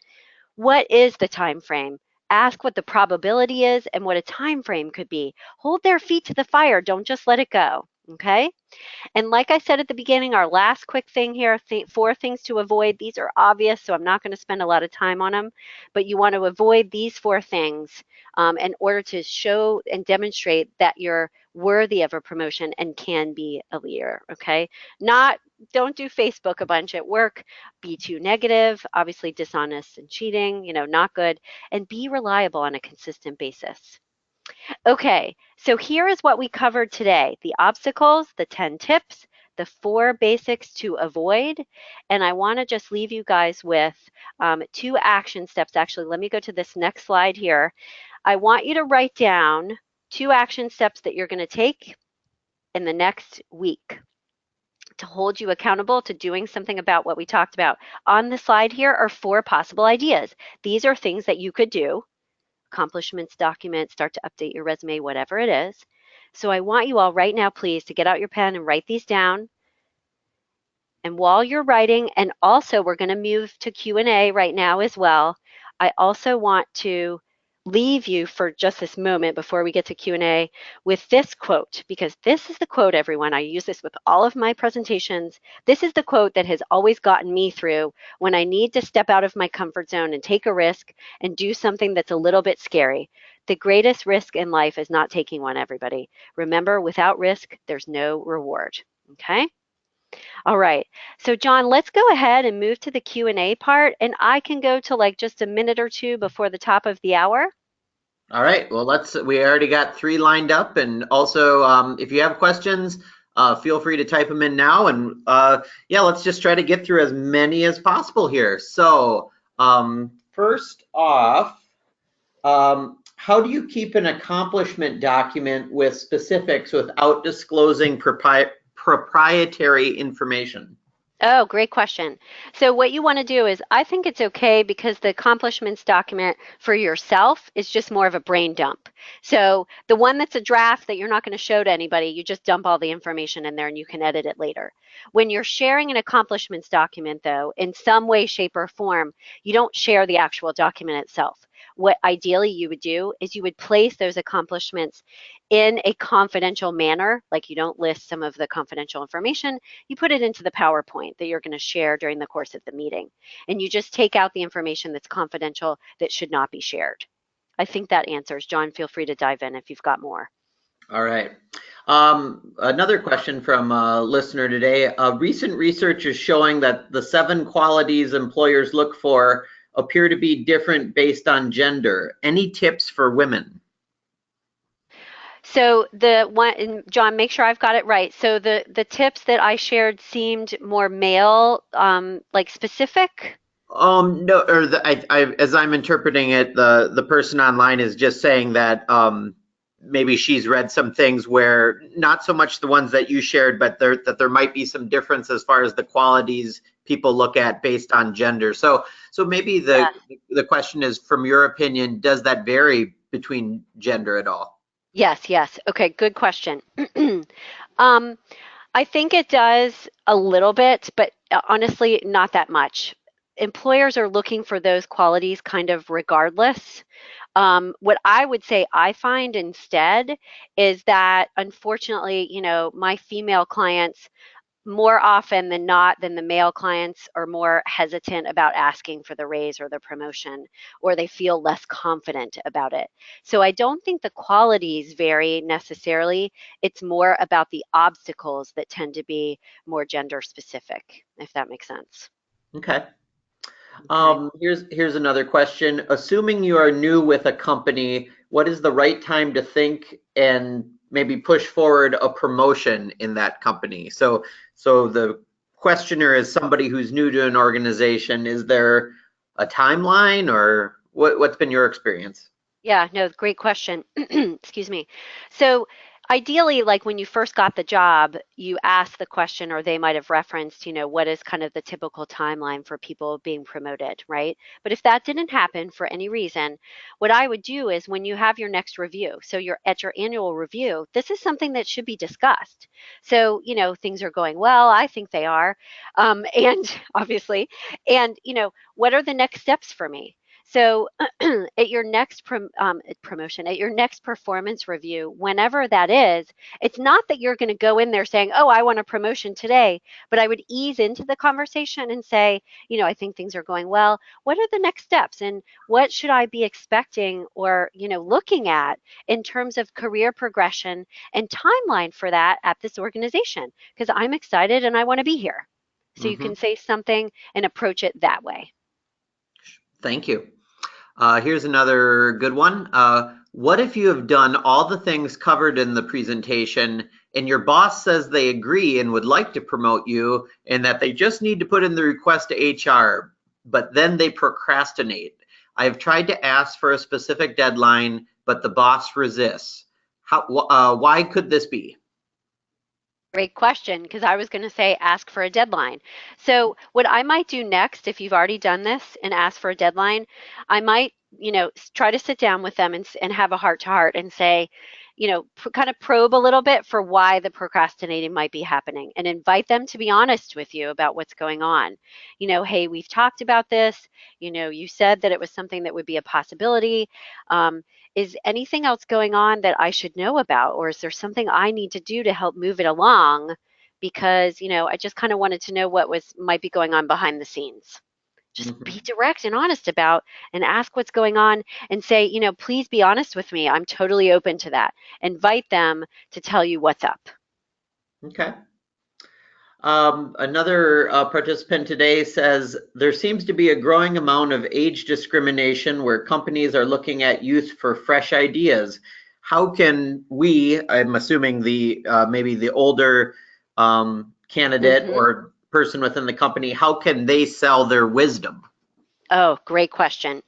what is the time frame? Ask what the probability is and what a time frame could be. Hold their feet to the fire. Don't just let it go. Okay? And like I said at the beginning, our last quick thing here, 4 things to avoid. These are obvious, so I'm not going to spend a lot of time on them, but you want to avoid these 4 things in order to show and demonstrate that you're worthy of a promotion and can be a leader, okay? Don't do Facebook a bunch at work, be too negative, obviously dishonest and cheating, not good, and be reliable on a consistent basis. Okay, so here is what we covered today: the obstacles, the 10 tips, the 4 basics to avoid. And I want to just leave you guys with 2 action steps. Actually, let me go to this next slide here. I want you to write down 2 action steps that you're going to take in the next week to hold you accountable to doing something about what we talked about. On the slide here are 4 possible ideas. These are things that you could do: accomplishments document, start to update your resume, whatever it is. So I want you all right now, please, to get out your pen and write these down. And while you're writing, and also we're going to move to Q&A right now as well, I also want to leave you for just this moment before we get to Q&A with this quote, because this is the quote, everyone. I use this with all of my presentations. This is the quote that has always gotten me through when I need to step out of my comfort zone and take a risk and do something that's a little bit scary. The greatest risk in life is not taking one, everybody. Remember, without risk, there's no reward. Okay? All right. So John, let's go ahead and move to the Q&A part, and I can go to just a minute or 2 before the top of the hour. All right, well, we already got 3 lined up, and also if you have questions, feel free to type them in now, and yeah, let's just try to get through as many as possible here. So first off, how do you keep an accomplishment document with specifics without disclosing proprietary information? Oh, great question. So what you want to do is, I think it's okay because the accomplishments document for yourself is just more of a brain dump. So the one that's a draft that you're not going to show to anybody, you just dump all the information in there and you can edit it later. When you're sharing an accomplishments document, though, in some way, shape, or form, you don't share the actual document itself. What ideally you would do is you would place those accomplishments in a confidential manner, like you don't list some of the confidential information, you put it into the PowerPoint that you're going to share during the course of the meeting. And you just take out the information that's confidential that should not be shared. I think that answers. John, feel free to dive in if you've got more. All right. Another question from a listener today. Recent research is showing that the 7 qualities employers look for appear to be different based on gender. Any tips for women? So the one, John, make sure I've got it right. So the tips that I shared seemed more male, like specific. No, or as I'm interpreting it, the person online is just saying that maybe she's read some things where not so much the ones that you shared, but that there might be some difference as far as the qualities people look at based on gender. So maybe Yeah. the question is, from your opinion, does that vary between gender at all? Yes, yes. Okay, good question. um, I think it does a little bit, but honestly, not that much. Employers are looking for those qualities kind of regardless. What I would say I find instead is that unfortunately, my female clients more often than not than the male clients are more hesitant about asking for the raise or the promotion, or they feel less confident about it. So I don't think the qualities vary necessarily. It's more about the obstacles that tend to be more gender specific, if that makes sense. Okay. Okay. Here's another question. Assuming you are new with a company, what is the right time to think and maybe push forward a promotion in that company? So the questioner is somebody who's new to an organization. Is there a timeline, or what's been your experience? Yeah, no, great question. Excuse me. So, ideally, like when you first got the job, you asked the question, or they might have referenced, what is kind of the typical timeline for people being promoted, right? But if that didn't happen for any reason, what I would do is when you have your next review, so you're at your annual review, this is something that should be discussed. So, things are going well. I think they are. And obviously, and, what are the next steps for me? So at your next promotion, at your next performance review, whenever that is, it's not that you're going to go in there saying, "Oh, I want a promotion today," but I would ease into the conversation and say, "I think things are going well. What are the next steps, and what should I be expecting or looking at in terms of career progression and timeline for that at this organization? Because I'm excited and I want to be here." So you Hmm. can say something and approach it that way. Thank you. Here's another good one. What if you have done all the things covered in the presentation and your boss says they agree and would like to promote you and that they just need to put in the request to HR, but then they procrastinate? I have tried to ask for a specific deadline, but the boss resists. Why could this be? Great question, because I was going to say ask for a deadline. So, what I might do next, if you've already done this and asked for a deadline, I might, try to sit down with them and have a heart to heart and say, kind of probe a little bit for why the procrastinating might be happening and invite them to be honest with you about what's going on. Hey, we've talked about this. You said that it was something that would be a possibility. Um, is anything else going on that I should know about? Or is there something I need to do to help move it along? Because, I just kind of wanted to know what might be going on behind the scenes. Just be Mhm. direct and honest about and ask what's going on and say, please be honest with me. I'm totally open to that. Invite them to tell you what's up. Okay. Another participant today says there seems to be a growing amount of age discrimination where companies are looking at youth for fresh ideas. How can we, I'm assuming the maybe the older candidate Hmm. or person within the company, how can they sell their wisdom? Oh, great question.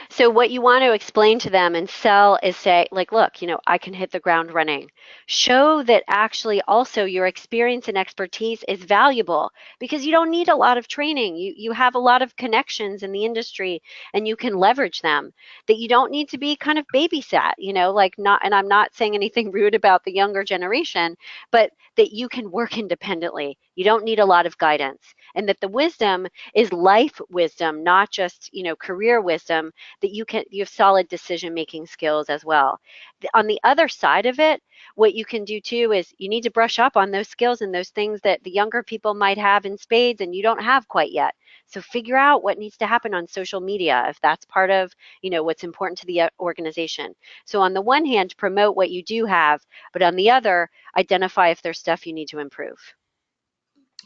So what you want to explain to them and sell is say, like, look, I can hit the ground running. Show that actually also your experience and expertise is valuable because you don't need a lot of training. You have a lot of connections in the industry and you can leverage them. That you don't need to be kind of babysat, like not, and I'm not saying anything rude about the younger generation, but that you can work independently. You don't need a lot of guidance. And that the wisdom is life wisdom, not just, career wisdom, that you have solid decision making skills as well. On the other side of it, what you can do too is you need to brush up on those skills and those things that the younger people might have in spades and you don't have quite yet. So figure out what needs to happen on social media if that's part of, what's important to the organization. So on the one hand, promote what you do have, but on the other, identify if there's stuff you need to improve.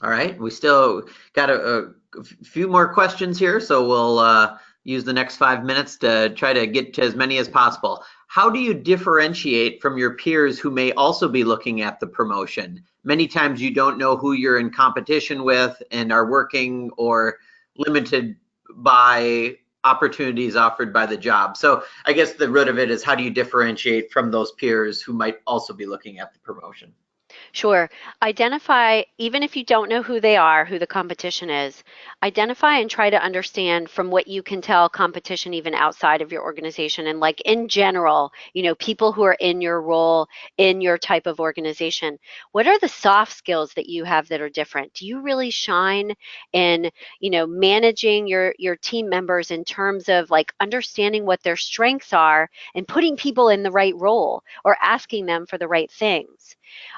All right, we still got a few more questions here, so we'll use the next 5 minutes to try to get to as many as possible. How do you differentiate from your peers who may also be looking at the promotion? Many times you don't know who you're in competition with and are working or limited by opportunities offered by the job. So I guess the root of it is, how do you differentiate from those peers who might also be looking at the promotion? Sure. Identify, even if you don't know who they are, who the competition is, identify and try to understand from what you can tell competition even outside of your organization and like in general, people who are in your role, in your type of organization. What are the soft skills that you have that are different? Do you really shine in, managing your team members in terms of like understanding what their strengths are and putting people in the right role or asking them for the right things?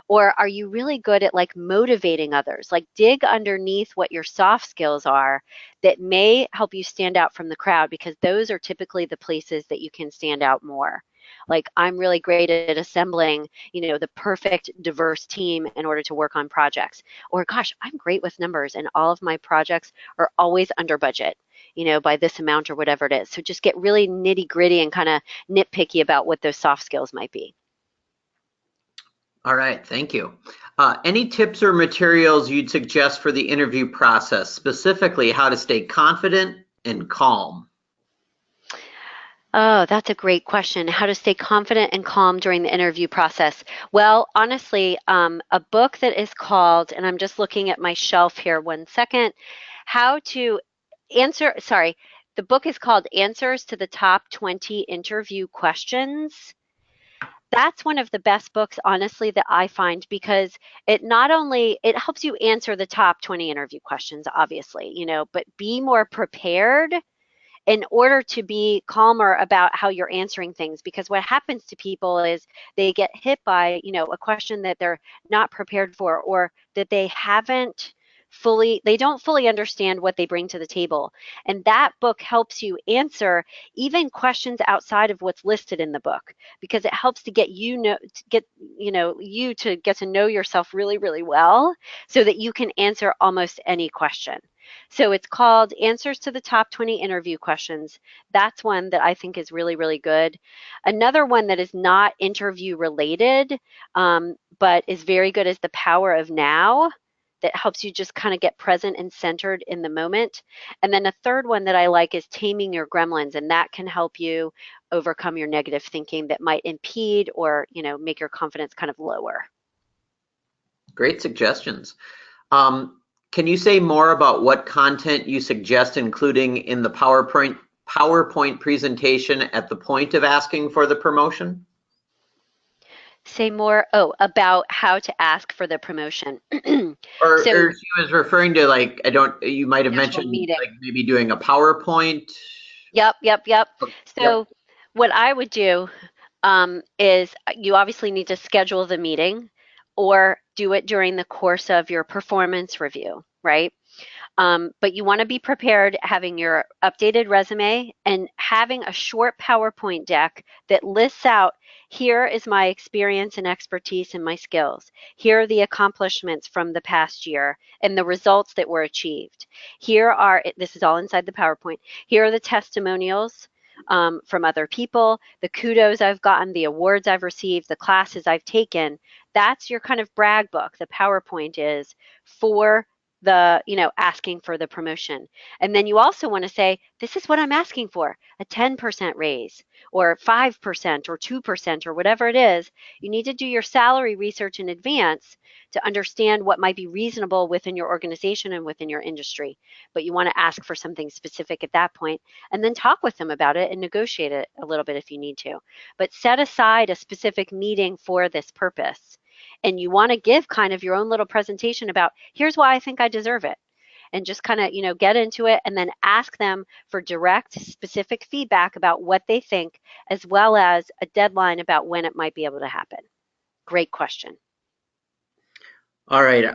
Or are you really good at like motivating others? Like dig underneath what your soft skills are that may help you stand out from the crowd, because those are typically the places that you can stand out more. Like I'm really great at assembling, the perfect diverse team in order to work on projects. Or gosh, I'm great with numbers and all of my projects are always under budget, by this amount or whatever it is. So just get really nitty gritty and kind of nitpicky about what those soft skills might be. All right, thank you. Any tips or materials you'd suggest for the interview process, specifically how to stay confident and calm? Oh, that's a great question. How to stay confident and calm during the interview process. Well, honestly, a book that is called, and I'm just looking at my shelf here 1 second, How to Answer, sorry, the book is called Answers to the Top 20 Interview Questions. That's one of the best books, honestly, that I find, because it not only it helps you answer the top 20 interview questions, obviously, but be more prepared in order to be calmer about how you're answering things. Because what happens to people is they get hit by, a question that they're not prepared for, or that they don't fully understand what they bring to the table. And that book helps you answer even questions outside of what's listed in the book, because it helps to get you to get to know yourself really, really well, so that you can answer almost any question. So it's called Answers to the Top 20 Interview Questions. That's one that I think is really, really good. Another one that is not interview related, but is very good, is The Power of Now, that helps you just kind of get present and centered in the moment. And then a third one that I like is Taming Your Gremlins, and that can help you overcome your negative thinking that might impede or, make your confidence kind of lower. Great suggestions. Um, can you say more about what content you suggest including in the PowerPoint presentation at the point of asking for the promotion? Say more, about how to ask for the promotion. So Or she was referring to like, you might have the actual mentioned meeting. like maybe doing a PowerPoint. Yep, yep, yep. Yep. So what I would do is you obviously need to schedule the meeting or do it during the course of your performance review, right? But you want to be prepared having your updated resume and having a short PowerPoint deck that lists out, here is my experience and expertise and my skills. Here are the accomplishments from the past year and the results that were achieved. This is all inside the PowerPoint. Here are the testimonials from other people, the kudos I've gotten, the awards I've received, the classes I've taken. That's your kind of brag book. The PowerPoint is for the asking for the promotion. And then you also want to say, this is what I'm asking for, a 10% raise or 5% or 2% or whatever it is. You need to do your salary research in advance to understand what might be reasonable within your organization and within your industry. But you want to ask for something specific at that point and then talk with them about it and negotiate it a little bit if you need to. But set aside a specific meeting for this purpose. And you want to give kind of your own little presentation about, here's why I think I deserve it. And just kind of, get into it and then ask them for direct, specific feedback about what they think, as well as a deadline about when it might be able to happen. Great question. All right,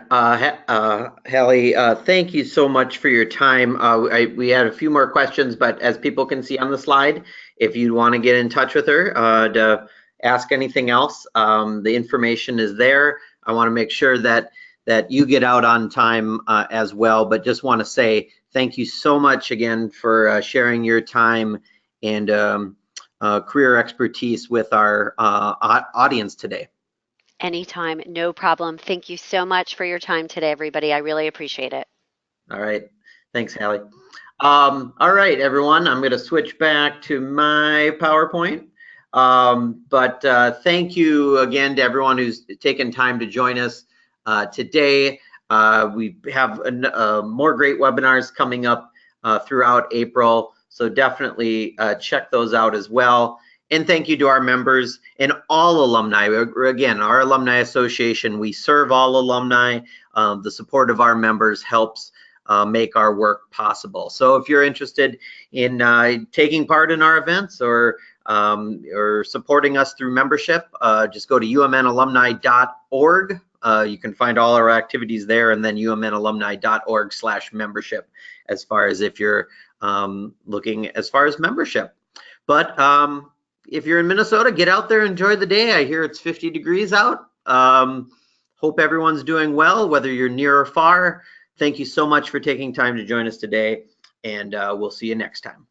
Hallie, thank you so much for your time. We had a few more questions, but as people can see on the slide, if you want to get in touch with her to ask anything else, the information is there. I want to make sure that you get out on time as well, but just want to say thank you so much again for sharing your time and career expertise with our audience today. Anytime, no problem. Thank you so much for your time today, everybody. I really appreciate it. All right. Thanks, Hallie. All right, everyone. I'm going to switch back to my PowerPoint. But thank you again to everyone who's taken time to join us today. We have more great webinars coming up throughout April, so definitely check those out as well. And thank you to our members and all alumni. Again, our Alumni Association, we serve all alumni. The support of our members helps make our work possible. So if you're interested in taking part in our events or supporting us through membership, just go to umnalumni.org. You can find all our activities there, and then umnalumni.org/membership as far as if you're looking as far as membership. But if you're in Minnesota, get out there, enjoy the day. I hear it's 50 degrees out. Hope everyone's doing well, whether you're near or far. Thank you so much for taking time to join us today, and we'll see you next time.